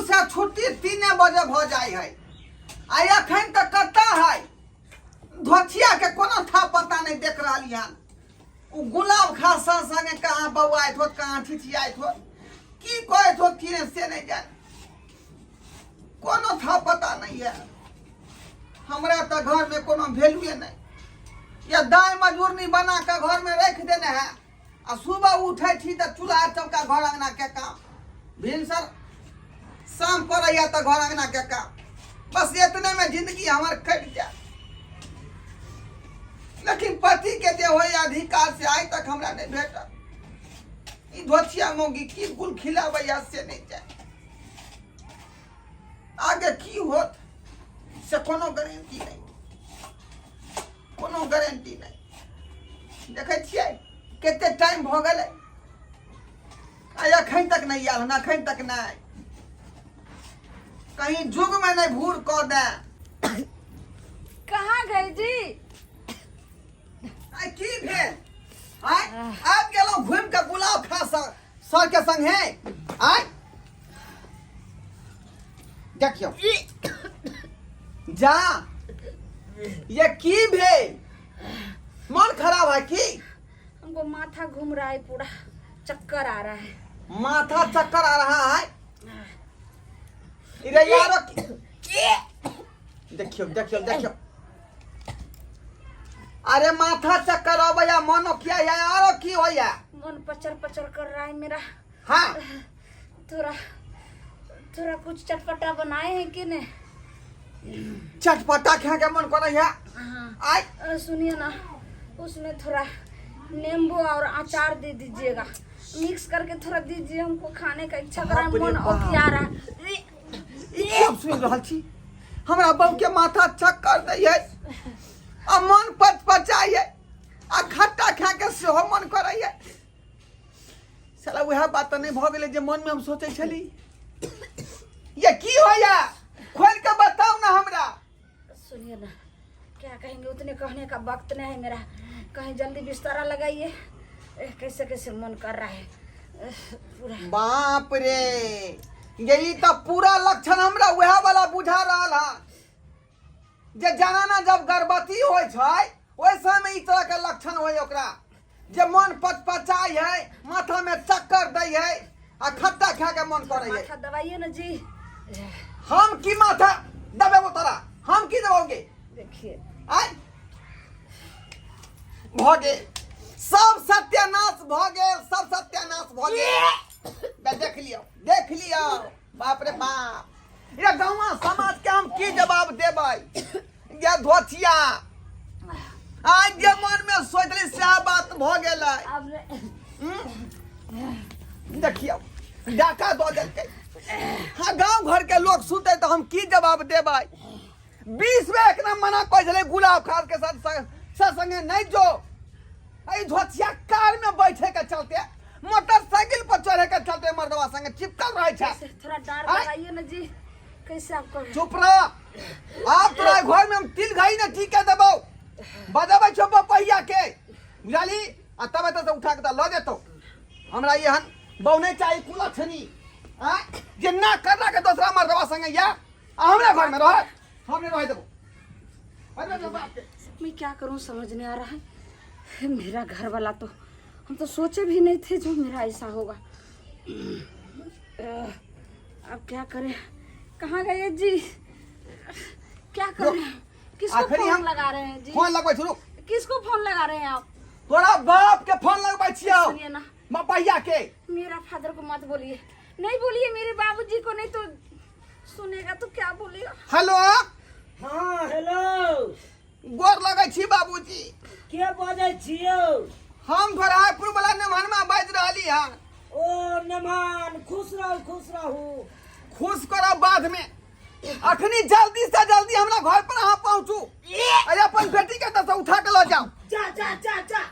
से छुट्टी 3 बजे भ जाए है आ अखन तक कता है धोथिया के कोनो था पता नहीं देख रही हन उ गुलाब खास संगे कहाँ बउआइत हो कहाँ ठिठियाइत हो की कहत हो कि से नहीं जाने कोनो था पता नहीं है हमरा तो घर में कोनो वैल्यू नहीं या दाई मजूरनी बना के घर में रख देने है आ सुबह उठे थी तो चूल्हा चौका घर अंगना के काम भिनसर शाम पर तो घर अंगना के काम बस इतने में जिंदगी हमार कट जाए लेकिन पति के दे हो अधिकार से आज तक हमरा नहीं भेटा धोथिया मोगी की गुल खिलावैया से नहीं जाए आगे की होत से कोनो गारंटी नहीं कोनो गारंटी नहीं देखे छियै केते टाइम भ गेलै अखन तक नहीं आयल हन अखन तक नहीं कहीं जुग में नहीं भूर क दे कहाँ गए जी आई की भेल आई आप गेलो घूम के गुलाब खा सर के संग है आई देखियो जा ये की भेल मन खराब है की हमको माथा घूम रहा है पूरा चक्कर आ रहा है माथा चक्कर आ रहा है इधर यारो देखियो देखियो देखियो अरे माथा चक्कर हो भैया मनो क्या है यारो की हो या मन पचर पचर कर रहा है मेरा हाँ थोड़ा थोड़ा कुछ चटपटा बनाए हैं कि नहीं चटपटा खा के मन कर रहा हाँ आई सुनिए ना उसमें थोड़ा नींबू और अचार दे दीजिएगा मिक्स करके थोड़ा दीजिए हमको खाने का इच्छा कर रहा है मन ओकिया रहा है सब सुन रहा छी हमरा बहू के माथा चक्कर दै है आ मन पचपचाई है आ खट्टा खा के सेहो मन करे है साला वह बात नहीं भ गेलै जे मन में हम सोचे छली ये की होया खोल के बताओ ना हमरा सुनिए ना क्या कहेंगे उतने कहने का वक्त नहीं है मेरा कहीं जल्दी बिस्तारा लगाइए कैसे कैसे मन कर रहा है पूरा बाप रे यही तो पूरा लक्षण हमरा वह वाला बुझा रहा है जे जनाना जब गर्भवती होय छै ओइ समय इस तरह के लक्षण होय ओकरा जे मन पचपचाई है माथा में चक्कर दै है आ खट्टा खा के मन करे है माथा दबाइए ना जी हम की माथा दबेबो तोरा हम की दबोगे देखिए आय भगे सब सत्यानाश भगे सब सत्यानाश भगे देख लियो बाप रे बाप ये गाँव समाज के हम की जवाब देबै ये धोथिया आज जे मन में सोचली से बात भ गेलै देखियो डाका दो देलकै हाँ गाँव घर के लोग सुते तो हम की जवाब देबै 20 में एक ना मना कह छलै गुलाब खास के साथ संगे नहीं जो आई धोथिया कार में बैठे के चलते मोटरसाइकिल पर चढ़े के चलते मर्दवा संगे चिपकल रहे छै थोड़ा डर लगाइए ना जी कैसे आप कहें चुप रह आप तोरा घर में हम तिल घाई न ठीक है देबो बजाबै छो पहिया के बुझाली आ तबे तो उठा के ल देतो हमरा यहन बहुने चाहिए कुला छनी आ जे ना करला के दूसरा मर्दवा संगे या हमरा घर में रह हम नहीं रह देबो मैं क्या करूं समझ नहीं आ रहा है मेरा घर वाला तो हम तो सोचे भी नहीं थे जो मेरा ऐसा होगा अब क्या करें कहाँ गए जी क्या करें किसको फोन लगा रहे हैं जी फोन लगबै छु किसको फोन लगा रहे हैं आप तोरा बाप के फोन लगबै छियो सुनिए ना मपैया के मेरा फादर को मत बोलिए नहीं बोलिए मेरे बाबूजी को नहीं तो सुनेगा तो क्या बोलेगा हेलो हाँ हेलो गोर लगै छी बाबूजी के बोलै छियो हम धोरापुर वाला नमहनमा बाज रहली हन ओ नमान खुश रहू खुश करब बाद में अखनी जल्दी से जल्दी हमरा घर पर अहाँ पहुँचू अरे अपन बेटी के तो उठा के लो जाओ जा जा जा जा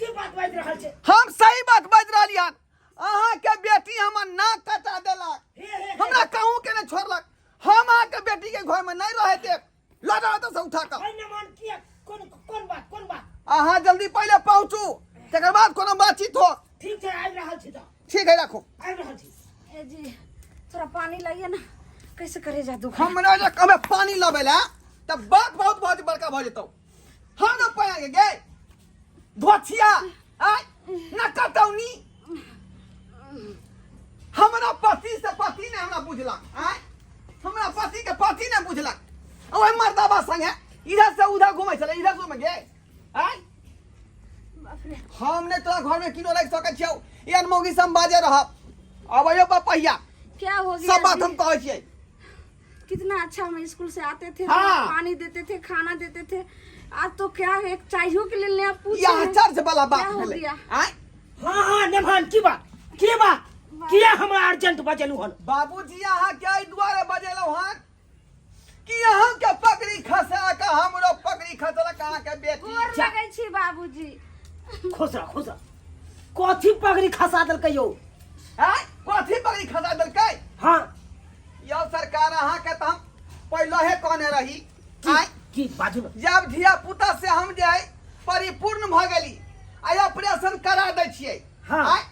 की बात बाज रहल छै हम सही बात बाज रहली हन अहाँ के बेटी हमर नाक कटा देलक हमरा कहूँ के नहीं छोड़लक हम अहाँ के बेटी के घर में नहीं रहे देब लो जाओ तो उठा के भाई नमान की कौन बात अहाँ जल्दी पहले पहुँचू तकर बाद कोनो बातचीत हो ठीक है आबि रहल छी तो ठीक है रखो आबि रहल छी ए जी थोड़ा पानी लाइए ना, कैसे करे जा दुख। हमरा जे कमे पानी लबेला तब बात बहुत बहुत बड़का भ जेतौ। हम न पाएंगे गे धोछिया आय न कतौनी। हमरा पति से पति ने हमरा बुझलक आय, हमरा पति के पति ने बुझलक। ओए मर्दाबा संगे इधर से उधर घुमै छले, इधर से घुमै गे आय। बाप रे, हमने तोरा घर में किनो रख सकै छियौ, एहन मौगी से हम बाजे रहब। अबैयो पपैया क्या हो गया सब बात जी? हम कहै छियै। कितना अच्छा हम स्कूल से आते थे, हाँ। पानी देते थे, खाना देते थे। आज तो क्या एक चाहिए के लिए आप पूछ यहाँ चर्च वाला बात क्या हो भेलै गया? आय। हाँ नमान की बात किया हमरा अर्जेंट बजेलू हन। बाबूजी अहाँ के एहि दुआरे बजेलहुँ हन कि अहाँ के पकड़ी खसा के हमरो पकड़ी खसलक अहाँ के बेटी। गोर लगै छी बाबूजी। खुश रह कथी पगड़ी खसा देलकै यौ। आय कथी पकड़ी खसा देलकै? हाँ यौ सरकार अहाँ के त हम पहिलहे कहने रही आय की बाजू न। जब धिया पुता से हम जे है परिपूर्ण भ गेली आय ऑपरेशन करा दै छियै। हाँ। आय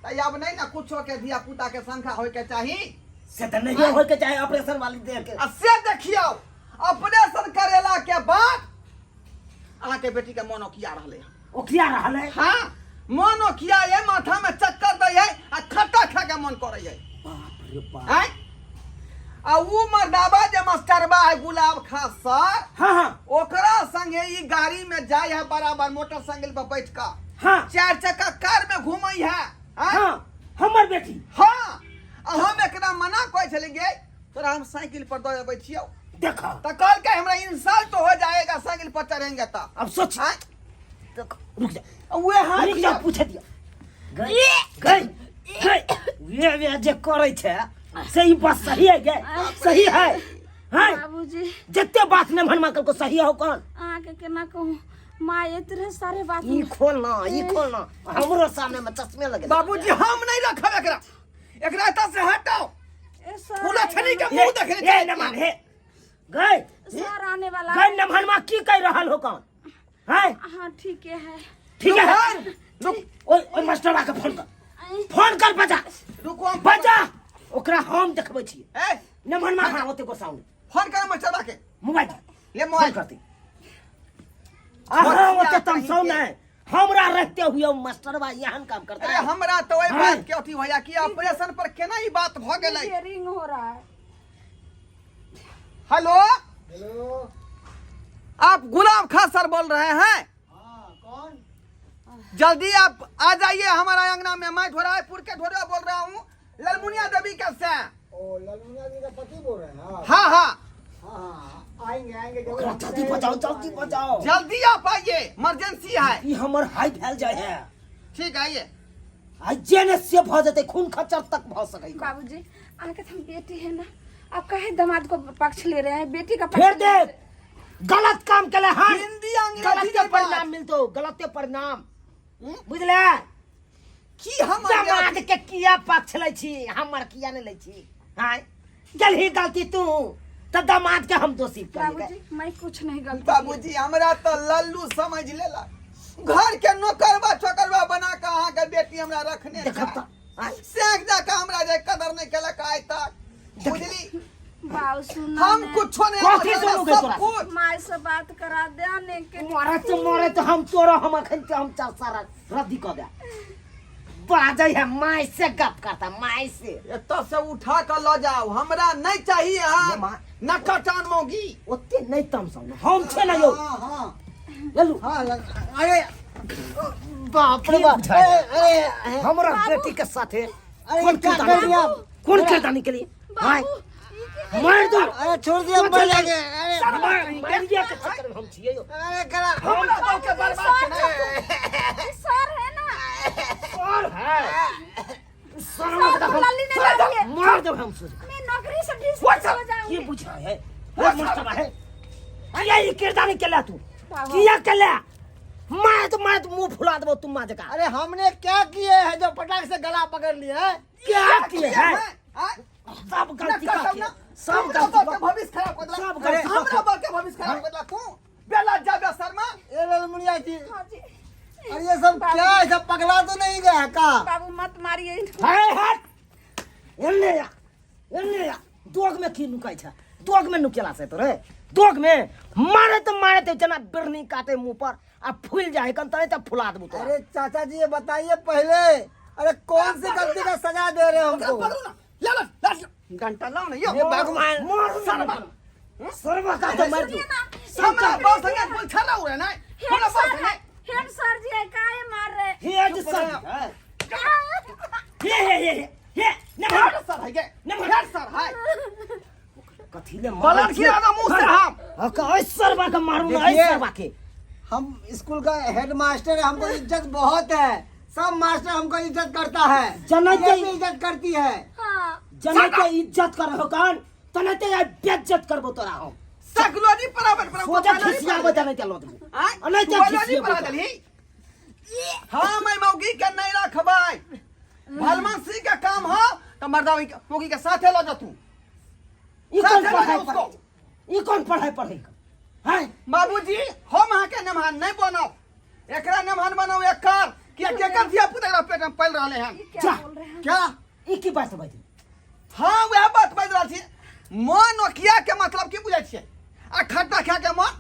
त अब नहीं ना कुछो के धिया पुता के संख्या होय के चाही से तो नहीं होय के चाहे ऑपरेशन वाली देह के। आ से देखियो ऑपरेशन करेला के बाद अहाँ के बेटी के मोनो किया रहले। ओ किया रहल है। हाँ मोनो किया ये माथा में चक्कर दै है आ खट्टा खा के मन करे है। बाप रे बाप। आय आ उ मर्दाबा जे मास्टरबा है गुलाब खास सर हाँ हाँ ओकरा संगे ई गाड़ी में जाय है बराबर मोटरसाइकिल पर बैठ का हाँ 4 चक्का कार में घूमै है। आय? हाँ हमर बेटी। हाँ आ हम एकरा मना करै छली गे तोरा हम साइकिल पर दे अबै छियौ देखो त कल के हमरा इंसल्ट हो जाएगा साइकिल पर चढ़ेंगे त। अब सोच। आय देखो रुक जा उहे हाथ रुक जा पूछ दिया। गई वे जे करे छे सही बात सही है गे सही है। हैं बाबूजी जत्ते बात ने भनमा को सही हो कौन। आके केना कहूँ माँ इतने सारे बात ई खोलना हमरो सामने में चश्मे लगे। बाबूजी हम नहीं रखब एकरा एकरा एतऽ से हटाओ। ए, सर पूरा छनी के हे मुंह देखे हे न मान हे गई सर आने वाला गई न भनमा की कह रहल हो कौन। हैं हाँ ठीक है। ठीक है रुक, रुक ओए मास्टर आके फोन कर बजा रुको हम बजा ओकरा हम देखबै छी। ए न भनमा हां ओते को साउंड फोन कर मचला के मोबाइल ले मोबाइल करती। हाँ ओते तुम साउंड है हमरा रहते हुए मास्टर बा यहां काम करता अरे है। हमरा तो ओइ हाँ। बात के अथी भैया कि ऑपरेशन पर केना ई बात भ गेलै। ये रिंग हो रहा है। हेलो हेलो आप गुलाब खान सर बोल रहे हैं? हाँ कौन? जल्दी आप आ जाइए हमारा अंगना में। मैं धोरापुर के धोरा बोल रहा हूँ ललमुनिया देवी के से। ओ ललमुनिया जी का पति बोल रहे हैं आप? हाँ हाँ हाँ हाँ आएंगे ओकरा जल्दी बजाओ जल्दी आप आइए इमरजेंसी है। ई हमर हाई फैल जाय है। ठीक है आइए। आई जेने से भ जते खून खच्चर तक भ सकै। बाबूजी आके हम बेटी है ना, आप काहे दामाद को पक्ष ले रहे हैं? बेटी का पक्ष फिर ले रहे देख हैं। गलत काम केले हां हिंदी अंग्रेजी गलते के परिणाम मिलतो गलते परिणाम बुझले। की हम दामाद के किया पक्ष लै छी हमर किया नै लै छी। हां गलही गलती तू त दामाद के हम दोषी करी। बाबूजी मैं कुछ नहीं गलती बाबूजी हमरा तो लल्लू समझ लेला। घर के नौकरबा छोकरबा बना के अहाँ के बेटी हमरा रखने देखब त सेंक जाके हमरा जे कदर नहीं केलक आइ तक बुझली। बाबू सुना हम ने। कुछो नहीं कथी हमरा सुनोगे सब तोरा? कुछ माँ से बात करा दे आने के। मरे तो हम तोरा हम अखन के हम चार सारा रद्दी क दे। बाजै है माय से गप करता माय से। एतऽ से उठा के ल जाओ हमरा नहीं चाहिए। ये हम माँ- नकटान मौगी ओते नहीं तम सब हम छे ना यो हाँ हाँ लल्लू हाँ अरे बाप रे बाप अरे हमरा बेटी के साथे अरे कौन क्या किरदानी कर दिया? कौन किरदानी के लिए हाय मार दो अरे छोड़ दिया मर जाएंगे। अरे मार दिया के चक्कर में हम छिए यो। अरे करा हमरा गाँव के बर्बाद केने। सर है ना, और है सर को लल्ली ने कर दिए। मार दो हम से। मैं नौकरी से डिस्मिस हो ये जाऊंगी। बुझ रहा है वो मस्त है। अरे ये किरदानी के ला तू किया के ला मैं तो मुंह फुला देबो तुम मां जका। अरे हमने क्या किए है जो पटाख से गला पकड़ लिया है? क्या किए है हाँ? सब गलती का किया सब हमरा गलती के भविष्य खराब कर दिला। सब गलती हमरा बाप के भविष्य खराब कर दिला तू। बेला जाबे शर्मा। ये ललमुनिया जी हाँ जी। अरे ये सब क्या है? सब पगला तो नहीं गया का? बाबू मत मारिए। है हट इन्ने दोग में की नुकाई छा दोग में नुकेला से तो रे दोग में मारे तो जना बिरनी काटे मुंह पर आ फूल जाए कन तने तब फुला दबू तो अरे चाचा जी ये बताइए पहले, अरे कौन सी गलती का सजा दे रहे हो हमको? घंटा लाओ ना यो ये भगवान सर्व का तो मर दू हमरा बहुत संगे बोल छला उरे ना हमरा बहुत संगे हेड सर जी काहे मार रहे हे जी सर हे हेड सर है के हेड सर है कथी ले बलन खिला दो मुंह से हम का सर्व का मारू ना देखिए, सर्व के हम स्कूल का हेड मास्टर है, हमको इज्जत बहुत है। सब मास्टर हमको इज्जत करता है, जनता टीचर भी इज्जत करती है। हां जना के इज्जत कर हो कान तने ते बेइज्जत करबो तोरा हम सकलोजी बराबर सोजा खिसिया बजाने चलो तू अने जा खिसिया बदली हां मैं मौगी के नहीं रखबाई भलमान सिंह का काम हो तो मर्दा मौगी के साथे लो जा तू ई कौन पढ़ाई हैं बाबूजी हम अहाँ के नमहान नहीं बनाओ एकरा नमहान बनाओ एकर कि केकर दिया पुतरा पेट में पल रहले हैं जा क्या ई की बात बाजी हाँ वह बात बाज रहा छी मन नोकिया के मतलब की बुझाई छियै आ खट्टा खा के मन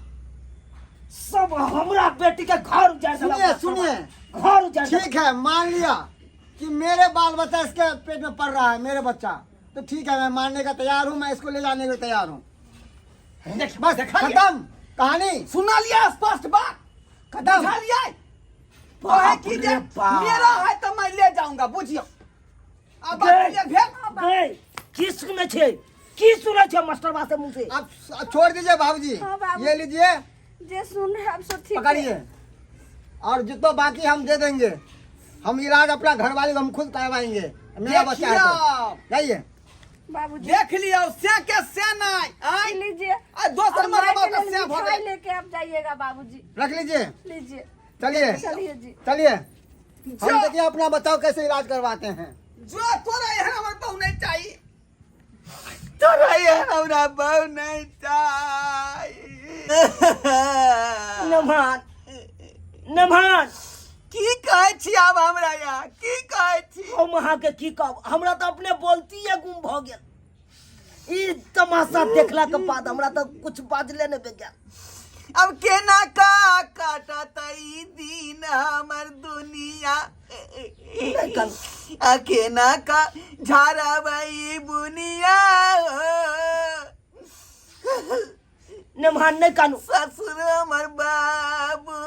सब हमरा बेटी के घर उजाड़ सुनिए सुनिए, घर उजाड़ ठीक है मान लिया कि मेरे बाल बच्चा इसके पेट में पड़ रहा है, मेरे बच्चा, तो ठीक है मैं मानने का तैयार हूँ, मैं इसको ले जाने को तैयार हूँ। बस खत्म कहानी। सुना लिया स्पष्ट बात खत्म। बुझा लिया कहे कि जे मेरा है तो मैं ले जाऊंगा बुझियो अब बात क्लियर भेल ए की सुने छे की सुने छे मास्टर बा से मुंह से अब छोड़ दीजिए बाबूजी, हाँ, बाबू। ये लीजिए जे सुन रहे अब सब ठीक है। पकड़िए, और जितना बाकी हम दे देंगे। हम इलाज अपना घर वाले हम खुद करवाएंगे, मेरा बच्चा है तो। जाइए बाबूजी देख लिया से के से नहीं आई लीजिए आ दोसर और माई मरवा के का लिए से मिठाई भगे लेके आप जाइएगा बाबूजी। रख लीजिए, लीजिए चलिए चलिए जी। चलिए हम देखिए अपना बताओ कैसे इलाज करवाते हैं। जो तोरा यह हमर बहु नहीं चाहिए तोरा यह हमरा बहु नहीं चाहिए नमान की कहै छी आब हमरा यहाँ की कहै छी हम अहाँ के की कहब हमरा तो अपने बोलती है गुम भ गेल ई तमाशा देखला के बाद हमरा तो कुछ बाजले नहीं बेजा अब केना का काटा तई दिन हमर दुनिया आ केना का झारा भाई बुनिया नमान नहीं कानू ससुर हमर बाबू